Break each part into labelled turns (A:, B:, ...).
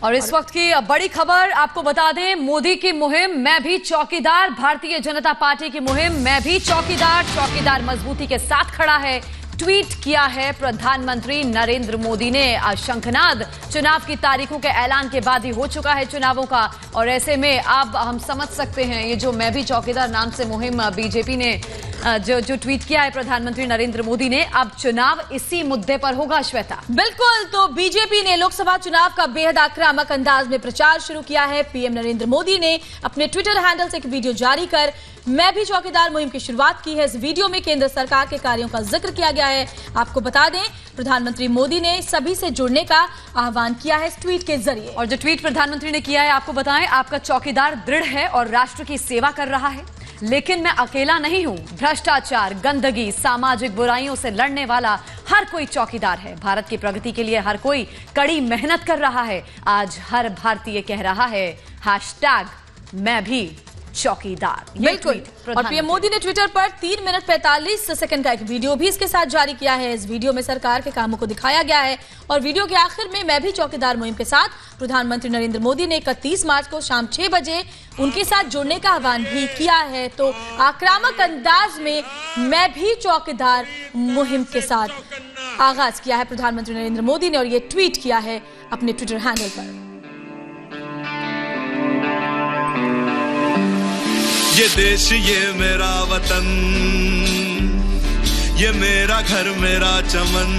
A: और इस वक्त की बड़ी खबर आपको बता दें, मोदी की मुहिम मैं भी चौकीदार, भारतीय जनता पार्टी की मुहिम मैं भी चौकीदार, चौकीदार मजबूती के साथ खड़ा है। ट्वीट किया है प्रधानमंत्री नरेंद्र मोदी ने। शंखनाद चुनाव की तारीखों के ऐलान के बाद ही हो चुका है चुनावों का, और ऐसे में अब हम समझ सकते हैं ये जो मैं भी चौकीदार नाम से मुहिम बीजेपी ने जो ट्वीट किया है प्रधानमंत्री नरेंद्र मोदी ने, अब चुनाव इसी मुद्दे पर होगा। श्वेता,
B: बिल्कुल, तो बीजेपी ने लोकसभा चुनाव का बेहद आक्रामक अंदाज में प्रचार शुरू किया है। पीएम नरेंद्र मोदी ने अपने ट्विटर हैंडल से एक वीडियो जारी कर मैं भी चौकीदार मुहिम की शुरुआत की है। इस वीडियो में केंद्र सरकार के कार्यों का जिक्र किया गया है। आपको बता दें, प्रधानमंत्री मोदी ने सभी से जुड़ने का आह्वान किया है इस ट्वीट के जरिए।
A: और जो ट्वीट प्रधानमंत्री ने किया है, आपको बताएं, आपका चौकीदार दृढ़ है और राष्ट्र की सेवा कर रहा है, लेकिन मैं अकेला नहीं हूं। भ्रष्टाचार, गंदगी, सामाजिक बुराइयों से लड़ने वाला हर कोई चौकीदार है। भारत की प्रगति के लिए हर कोई कड़ी मेहनत कर रहा है। आज हर भारतीय कह रहा है हैशटैग मैं भी चौकीदार।
B: बिल्कुल, और पीएम मोदी ने ट्विटर पर 3 मिनट 45 सेकंड का एक वीडियो भी इसके साथ जारी किया है। इस वीडियो में सरकार के कामों को दिखाया गया है और वीडियो के आखिर में मैं भी चौकीदार मुहिम के साथ प्रधानमंत्री नरेंद्र मोदी ने 31 मार्च को शाम 6 बजे उनके साथ जुड़ने का आह्वान भी किया है। तो आक्रामक अंदाज में मैं भी चौकीदार मुहिम के साथ आगाज किया है प्रधानमंत्री नरेंद्र मोदी ने, और ये ट्वीट किया है अपने ट्विटर हैंडल पर।
C: ये देश, ये मेरा वतन, ये मेरा घर, मेरा चमन।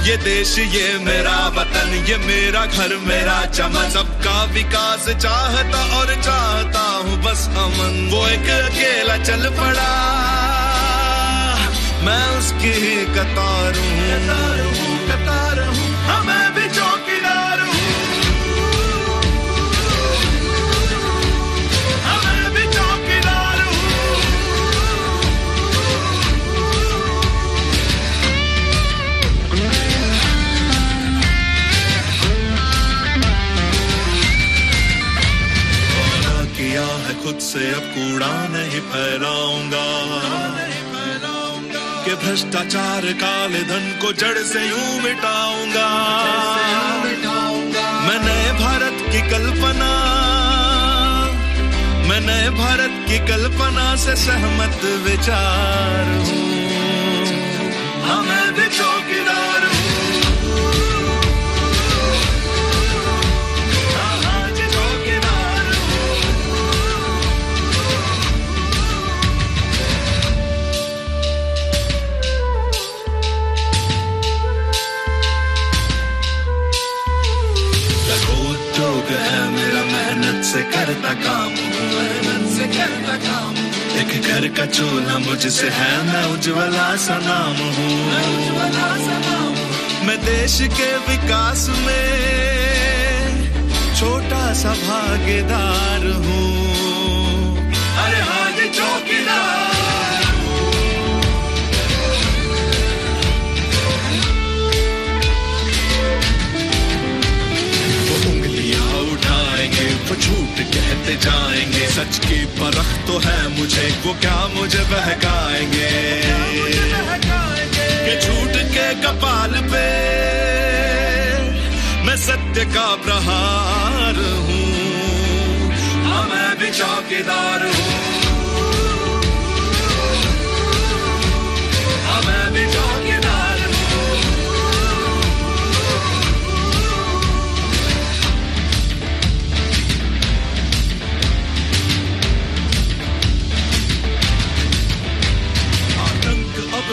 C: ये देश, ये मेरा वतन, ये मेरा घर, मेरा चमन। सबका विकास चाहता और चाहता हूँ बस अमन। वो एक अकेला चल पड़ा, मैं उसकी कतार हूँ, कतार हूँ, हाँ मैं भी चौकीदार हूँ। खुद से अब कूड़ा नहीं फैलाऊंगा, कि भ्रष्टाचार, काले धन को जड़ से यूं मिटाऊंगा। मैं नए भारत की कल्पना, मैं नए भारत की कल्पना से सहमत विचार हूँ। हाँ मैं भी चौकीदार हूँ। से करता काम हूँ, मेहनत से करता काम। एक घर का चूल्हा मुझसे है, मैं उज्ज्वला सा नाम हूँ। मैं देश के विकास में छोटा सा भागीदार हूँ। अरे हाँ जी चौकीदार। वो झूठ कहते जाएंगे, सच की परख तो है मुझे, वो क्या मुझे बहकाएंगे। कि झूठ के कपाल पे मैं सत्य का प्रहार हूँ। हाँ मैं भी चौकीदार हूँ। हाँ मैं भी चौकीदार।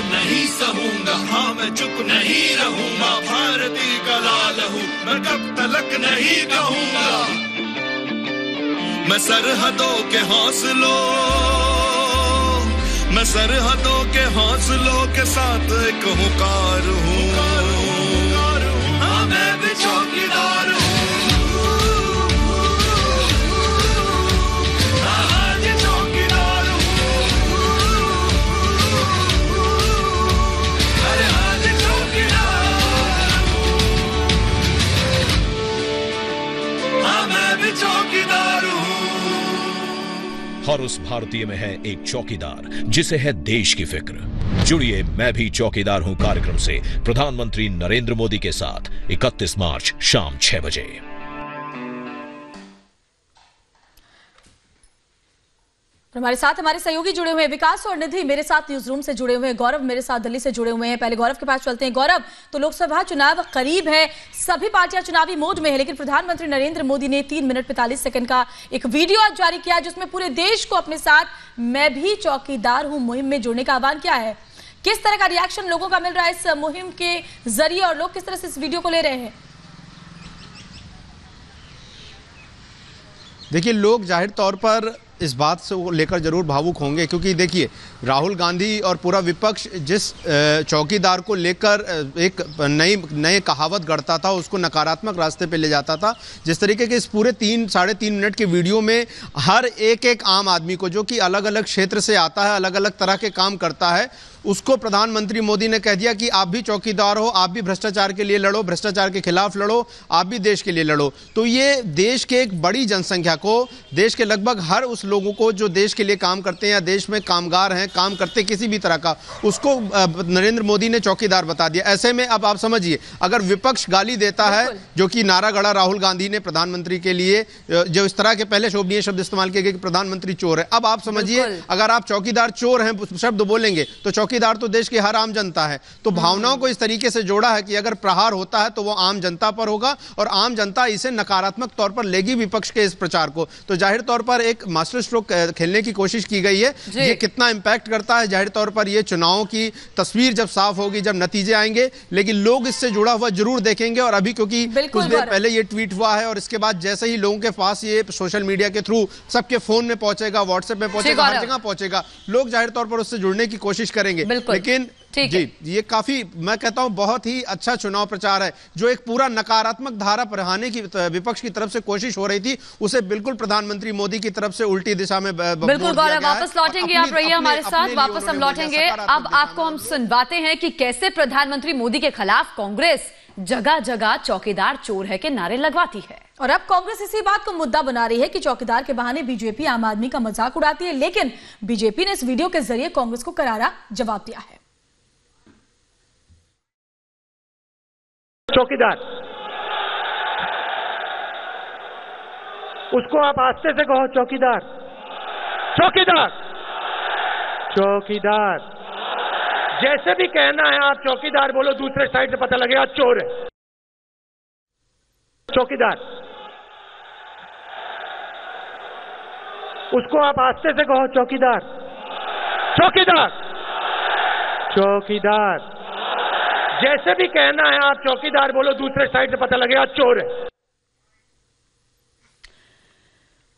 C: नहीं सहूंगा, हाँ मैं चुप नहीं रहूंगा। भारती का लाल हूँ, मैं कब तलक नहीं कहूंगा। मैं सरहदों के हौसलों, मैं सरहदों के हौसलों के साथ एक हुंकार हूँ। हाँ मैं भी चौकीदार हूँ।
D: हर उस भारतीय में है एक चौकीदार जिसे है देश की फिक्र। जुड़िए मैं भी चौकीदार हूं कार्यक्रम से प्रधानमंत्री नरेंद्र मोदी के साथ 31 मार्च शाम 6 बजे।
B: हमारे साथ हमारे सहयोगी जुड़े हुए हैं, विकास और निधि मेरे साथ न्यूज रूम से जुड़े हुए हैं, गौरव मेरे साथ दिल्ली से जुड़े हुए हैं। पहले गौरव के पास चलते हैं। गौरव, तो लोकसभा चुनाव करीब है, सभी पार्टियां चुनावी मोड में है, लेकिन प्रधानमंत्री नरेंद्र मोदी ने 3 मिनट 45 सेकंड का एक वीडियो आज जारी किया जिसमें पूरे देश को अपने साथ मैं भी चौकीदार हूं मुहिम में जुड़ने का आह्वान किया है। किस तरह का रिएक्शन लोगों का मिल रहा है इस मुहिम के जरिए और लोग किस तरह से इस वीडियो को ले रहे हैं?
E: देखिए, लोग जाहिर तौर पर इस बात से लेकर जरूर भावुक होंगे, क्योंकि देखिए राहुल गांधी और पूरा विपक्ष जिस चौकीदार को लेकर एक नई कहावत गढ़ता था, उसको नकारात्मक रास्ते पे ले जाता था, जिस तरीके के इस पूरे 3-3.5 मिनट के वीडियो में हर एक आम आदमी को जो कि अलग अलग क्षेत्र से आता है, अलग अलग तरह के काम करता है, उसको प्रधानमंत्री मोदी ने कह दिया कि आप भी चौकीदार हो, आप भी भ्रष्टाचार के लिए लड़ो, भ्रष्टाचार के खिलाफ लड़ो, आप भी देश के लिए लड़ो। तो ये देश के एक बड़ी जनसंख्या को, देश के लगभग हर उस लोगों को जो देश के लिए काम करते हैं या देश में कामगार हैं, काम करते किसी भी तरह का, उसको नरेंद्र मोदी ने चौकीदार बता दिया। ऐसे में अब आप समझिए, अगर विपक्ष गाली देता है, जो कि नारा गढ़ा राहुल गांधी ने प्रधानमंत्री के लिए, जो इस तरह के पहले शोभनीय शब्द इस्तेमाल किए गए कि प्रधानमंत्री चोर है, अब आप समझिए अगर आप चौकीदार चोर हैं शब्द बोलेंगे तो चौकीदार तो देश की हर आम जनता है। तो भावनाओं को इस तरीके से जोड़ा है कि अगर प्रहार होता है तो वो आम जनता पर होगा और आम जनता इसे नकारात्मक तौर पर लेगी विपक्ष के इस प्रचार को। तो जाहिर तौर पर एक मास्टर स्ट्रोक खेलने की कोशिश की गई है। ये कितना इंपैक्ट करता है, जाहिर तौर पर ये चुनावों की तस्वीर जब साफ होगी, जब नतीजे आएंगे, लेकिन लोग इससे जुड़ा हुआ जरूर देखेंगे। और अभी क्योंकि कुछ देर पहले ये ट्वीट हुआ है और इसके बाद जैसे ही लोगों के पास ये सोशल मीडिया के थ्रू सबके फोन में पहुंचेगा, व्हाट्सएप में पहुंचेगा, हर जगह पहुंचेगा, लोग जाहिर तौर पर उससे जुड़ने की कोशिश करेंगे। लेकिन जी, ये काफी, मैं कहता हूं बहुत ही अच्छा चुनाव प्रचार है। जो एक पूरा नकारात्मक धारा बढ़ाने की विपक्ष की तरफ से कोशिश हो रही थी, उसे बिल्कुल प्रधानमंत्री मोदी की तरफ से उल्टी दिशा में
A: बिल्कुल। गौरव, वापस लौटेंगे, आप रहिए हमारे साथ, वापस हम लौटेंगे। अब आपको हम सुनवाते हैं कि कैसे प्रधानमंत्री मोदी के खिलाफ कांग्रेस जगह जगह चौकीदार चोर है के नारे लगवाती है।
B: और अब कांग्रेस इसी बात को मुद्दा बना रही है कि चौकीदार के बहाने बीजेपी आम आदमी का मजाक उड़ाती है, लेकिन बीजेपी ने इस वीडियो के जरिए कांग्रेस को करारा जवाब दिया है।
F: चौकीदार, उसको आप आस्ते से कहो, चौकीदार, चौकीदार, चौकीदार, जैसे भी कहना है आप चौकीदार बोलो, दूसरे साइड से पता लगेगा चोर है। चौकीदार, उसको आप आस्ते से कहो, चौकीदार, चौकीदार, चौकीदार, जैसे भी कहना है आप चौकीदार बोलो, दूसरे साइड से पता लगेगा चोर है।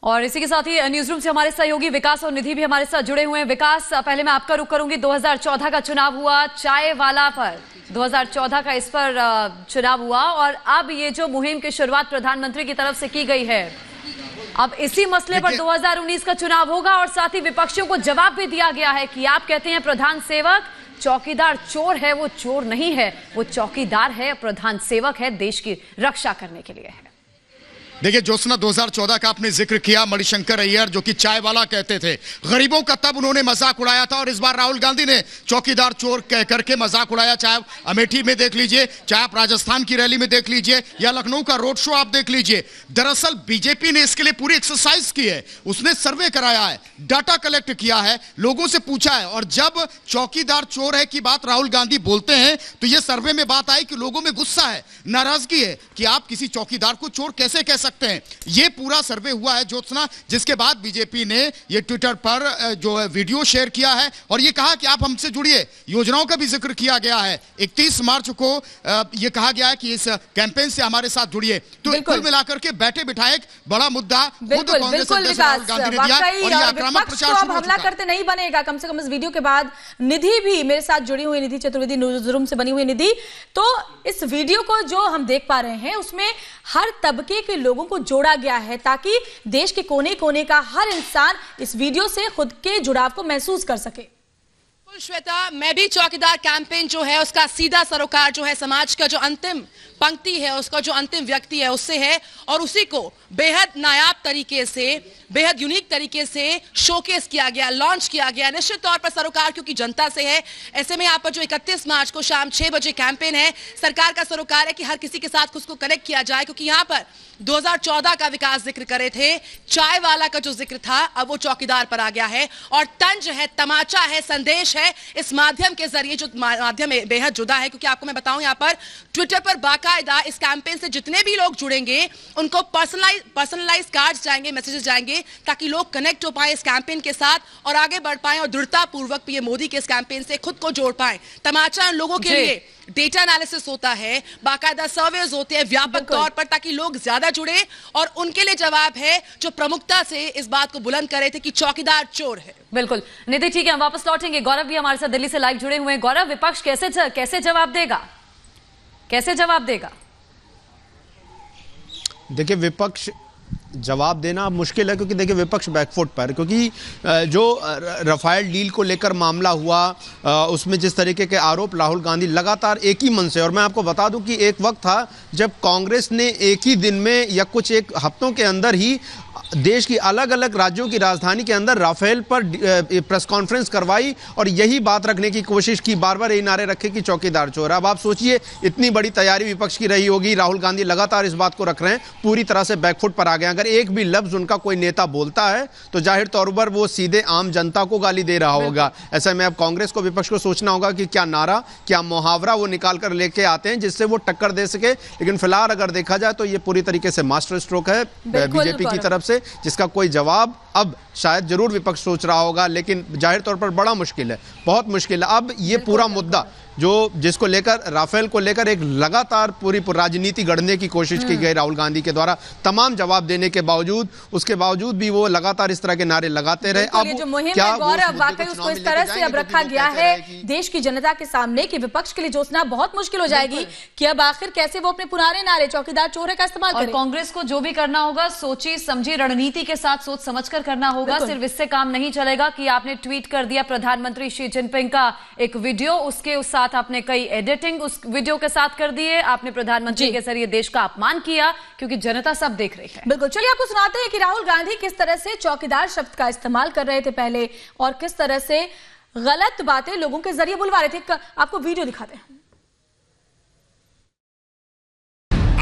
A: और इसी के साथ ही न्यूज रूम से हमारे सहयोगी विकास और निधि भी हमारे साथ जुड़े हुए हैं। विकास, पहले मैं आपका रुख करूंगी। 2014 का चुनाव हुआ, चाय वाला पर 2014 का इस पर चुनाव हुआ, और अब ये जो मुहिम की शुरुआत प्रधानमंत्री की तरफ से की गई है, अब इसी मसले पर 2019 का चुनाव होगा और साथ ही विपक्षियों को जवाब भी दिया गया है कि आप कहते हैं प्रधान सेवक, चौकीदार चोर है, वो चोर नहीं है, वो चौकीदार है, प्रधान सेवक है, देश की रक्षा करने के लिए है।
G: देखिए ज्योत्सना, 2014 का आपने जिक्र किया, मणिशंकर अय्यर जो कि चाय वाला कहते थे, गरीबों का तब उन्होंने मजाक उड़ाया था, और इस बार राहुल गांधी ने चौकीदार चोर कह करके मजाक उड़ाया। चाहे अमेठी में देख लीजिए, चाहे आप राजस्थान की रैली में देख लीजिए, या लखनऊ का रोड शो आप देख लीजिए। दरअसल बीजेपी ने इसके लिए पूरी एक्सरसाइज की है, उसने सर्वे कराया है, डाटा कलेक्ट किया है, लोगों से पूछा है, और जब चौकीदार चोर है की बात राहुल गांधी बोलते हैं तो यह सर्वे में बात आई कि लोगों में गुस्सा है, नाराजगी है कि आप किसी चौकीदार को चोर कैसे कह सकते हैं। ये पूरा सर्वे हुआ है ज्योत्सना, जिसके बाद बीजेपी ने ये ट्विटर पर जो है वीडियो शेयर किया है और ये कहा कि आप हमसे जुड़िए। योजनाओं का भी जिक्र किया गया है, 31 मार्च को ये कहा गया है कि इस कैंपेन से हमारे साथ जुड़िए। तो कुल मिलाकर के बैठे बिठाए एक बड़ा मुद्दा कांग्रेस अध्यक्ष राहुल गांधी ने दिया, और ये आक्रामक प्रचार शुरू हो चुका है।
B: करते नहीं बनेगा, कम से कम इस वीडियो के बाद। निधि भी मेरे साथ जुड़ी हुई, निधि चतुर्वेदी न्यूज रूम से बनी हुई। निधि, तो इस वीडियो को जो हम देख पा रहे हैं उसमें हर तबके के लोगों को जोड़ा गया है ताकि देश के कोने कोने का हर इंसान इस वीडियो से खुद के जुड़ाव को महसूस कर सके।
H: श्वेता, मैं भी चौकीदार कैंपेन जो है उसका सीधा सरोकार जो है समाज का जो अंतिम पंक्ति है, उसका जो अंतिम व्यक्ति है उससे है, और उसी को बेहद नायाब तरीके से, बेहद यूनिक तरीके से शोकेस किया गया, लॉन्च किया गया। निश्चित तौर पर सरोकार क्योंकि जनता से है, ऐसे में यहाँ पर जो 31 मार्च को शाम 6 बजे कैंपेन है, सरकार का सरोकार है कि हर किसी के साथ खुद को कनेक्ट किया जाए, क्योंकि यहाँ पर 2014 का विकास जिक्र करे थे, चाय वाला का जो जिक्र था अब वो चौकीदार पर आ गया है, और तंज है, तमाचा है, संदेश है इस माध्यम के जरिए, जो माध्यम बेहद जुदा है। क्योंकि आपको मैं बताऊं, यहाँ पर ट्विटर पर बाकायदा इस कैंपेन से जितने भी लोग जुड़ेंगे उनको पर्सनलाइज कार्ड्स जाएंगे, मैसेजेस जाएंगे, ताकि लोग कनेक्ट हो पाए इस कैंपेन के साथ और आगे बढ़ पाए और दृढ़ता पूर्वक पीएम मोदी के इस कैंपेन से खुद को जोड़ पाए। तमाचा लोगों के लिए डेटा एनालिसिस होता है, बाकायदा सर्वेज होते हैं व्यापक तौर पर, ताकि लोग ज्यादा जुड़े, और उनके लिए जवाब है जो प्रमुखता से इस बात को बुलंद कर रहे थे कि चौकीदार चोर है।
A: बिल्कुल निधि, ठीक है, हम वापस लौटेंगे। गौरव भी हमारे साथ दिल्ली से लाइव जुड़े हुए हैं। गौरव, विपक्ष कैसे जवाब देगा, कैसे जवाब देगा?
E: देखिए, विपक्ष जवाब देना मुश्किल है, क्योंकि देखिए विपक्ष बैकफुट पर, क्योंकि जो राफेल डील को लेकर मामला हुआ उसमें जिस तरीके के आरोप राहुल गांधी लगातार एक ही मन से, और मैं आपको बता दूं कि एक वक्त था जब कांग्रेस ने एक ही दिन में या कुछ एक हफ्तों के अंदर ही देश की अलग अलग राज्यों की राजधानी के अंदर राफेल पर प्रेस कॉन्फ्रेंस करवाई और यही बात रखने की कोशिश की, बार बार यही नारे रखे कि चौकीदार चोर। अब आप सोचिए इतनी बड़ी तैयारी विपक्ष की रही होगी, राहुल गांधी लगातार इस बात को रख रहे हैं, पूरी तरह से बैकफुट पर आ गए। अगर एक भी लफ्ज उनका कोई नेता बोलता है तो जाहिर तौर पर वो सीधे आम जनता को गाली दे रहा होगा। ऐसे में अब कांग्रेस को, विपक्ष को सोचना होगा कि क्या नारा, क्या मुहावरा वो निकाल कर लेके आते हैं जिससे वो टक्कर दे सके। लेकिन फिलहाल अगर देखा जाए तो ये पूरी तरीके से मास्टर स्ट्रोक है बीजेपी की तरफ से, जिसका कोई जवाब अब शायद जरूर विपक्ष सोच रहा होगा, लेकिन जाहिर तौर पर बड़ा मुश्किल है, बहुत मुश्किल है। अब ये पूरा मुद्दा जिसको लेकर, राफेल को लेकर एक लगातार पूरी राजनीति गढ़ने की कोशिश की गई राहुल गांधी के द्वारा, तमाम जवाब देने के बावजूद, उसके बावजूद भी वो लगातार इस तरह के नारे लगाते रहे।
B: अब जो मुहिम है गौरव, वाकई उसको इस तरह से अब रखा गया है देश की जनता के सामने कि विपक्ष के लिए जोतना बहुत मुश्किल हो जाएगी कि अब आखिर कैसे वो अपने पुराने नारे चौकीदार चोर है का इस्तेमाल करें।
A: कांग्रेस को जो भी करना होगा सोची समझी रणनीति के साथ सोच समझकर करना होगा, सिर्फ इससे काम नहीं चलेगा कि आपने ट्वीट कर दिया प्रधानमंत्री शी जिनपिंग का एक वीडियो, उसके साथ आपने कई एडिटिंग उस वीडियो के साथ कर दिए, आपने प्रधानमंत्री के जरिए देश का अपमान किया, क्योंकि जनता सब देख रही है।
B: बिल्कुल, चलिए आपको सुनाते हैं कि राहुल गांधी किस तरह से चौकीदार शब्द का इस्तेमाल कर रहे थे पहले और किस तरह से गलत बातें लोगों के जरिए बुलवा रहे थे। आपको वीडियो दिखाते हैं।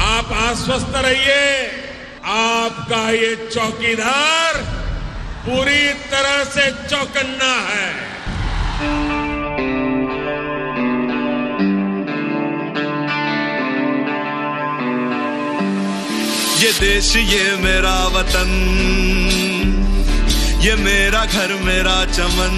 I: आप आश्वस्त रहिए, आपका ये चौकीदार पूरी तरह से चौकन्ना है।
C: ये देश, ये मेरा वतन, ये मेरा घर, मेरा चमन।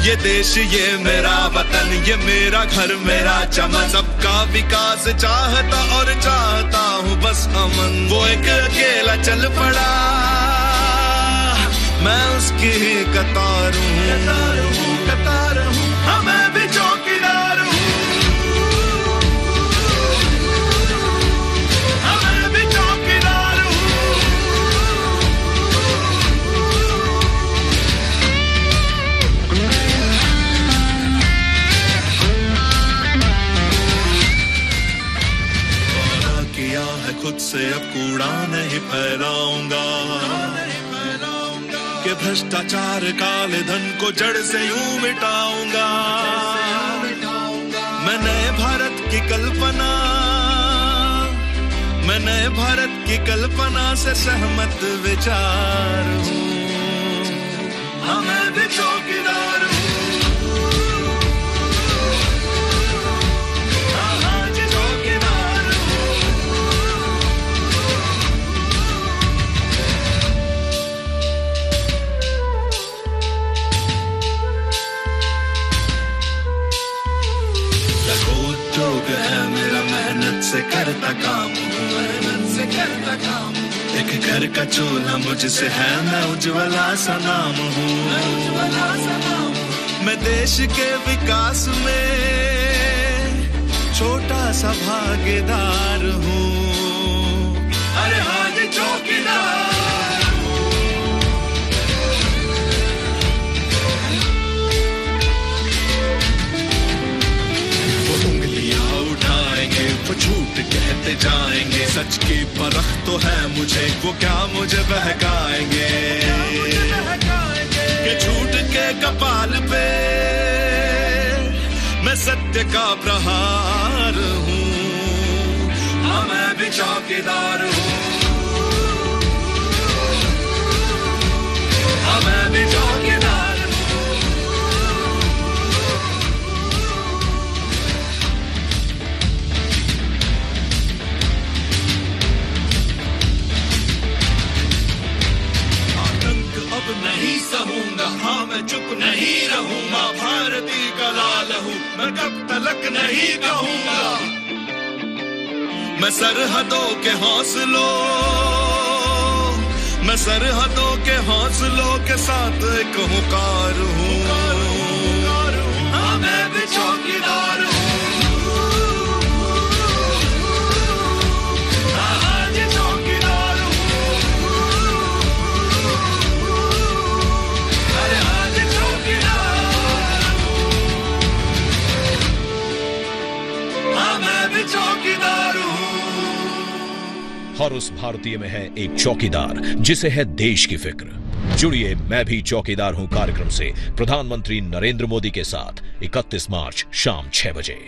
C: ये देश, ये मेरा वतन, ये मेरा घर, मेरा चमन। सबका विकास चाहता और चाहता हूँ बस अमन। वो एक अकेला चल पड़ा, मैं उसकी ही कतार हूँ, कतार हूँ, हाँ मैं भी चौकीदार हूँ। खुद से अब कूड़ा नहीं फैलाऊंगा, कि भ्रष्टाचार काले धन को जड़ से यूं मिटाऊंगा। मैं नए भारत की कल्पना, मैं नए भारत की कल्पना से सहमत विचार हूँ, हाँ मैं भी चौकीदार हूँ। से करता काम हूँ, मेहनत से करता काम। एक घर का चूल्हा मुझसे है, मैं उज्ज्वला सा नाम हूँ, मैं देश के विकास में छोटा सा भागीदार हूँ। अरे हाँ जी चौकीदार। झूठ कहते जाएंगे, सच की परख तो है मुझे, वो क्या मुझे बहकाएंगे, कि झूठ के कपाल पे मैं सत्य का प्रहार हूँ, हाँ मैं भी चौकीदार हूँ, हाँ मैं भी चौकीदार हूँ। अब नहीं सहूंगा, हाँ मैं चुप नहीं रहूंगा, भारती का लाल हूँ, मैं कब तलक नहीं कहूंगा, मैं सरहदों के हौसलों, मैं सरहदों के हौसलों के साथ एक हुंकार हूँ, हाँ मैं भी चौकीदार हूँ,
D: हर उस भारतीय में है एक चौकीदार जिसे है देश की फिक्र। जुड़िए मैं भी चौकीदार हूं कार्यक्रम से प्रधानमंत्री नरेंद्र मोदी के साथ 31 मार्च शाम 6 बजे।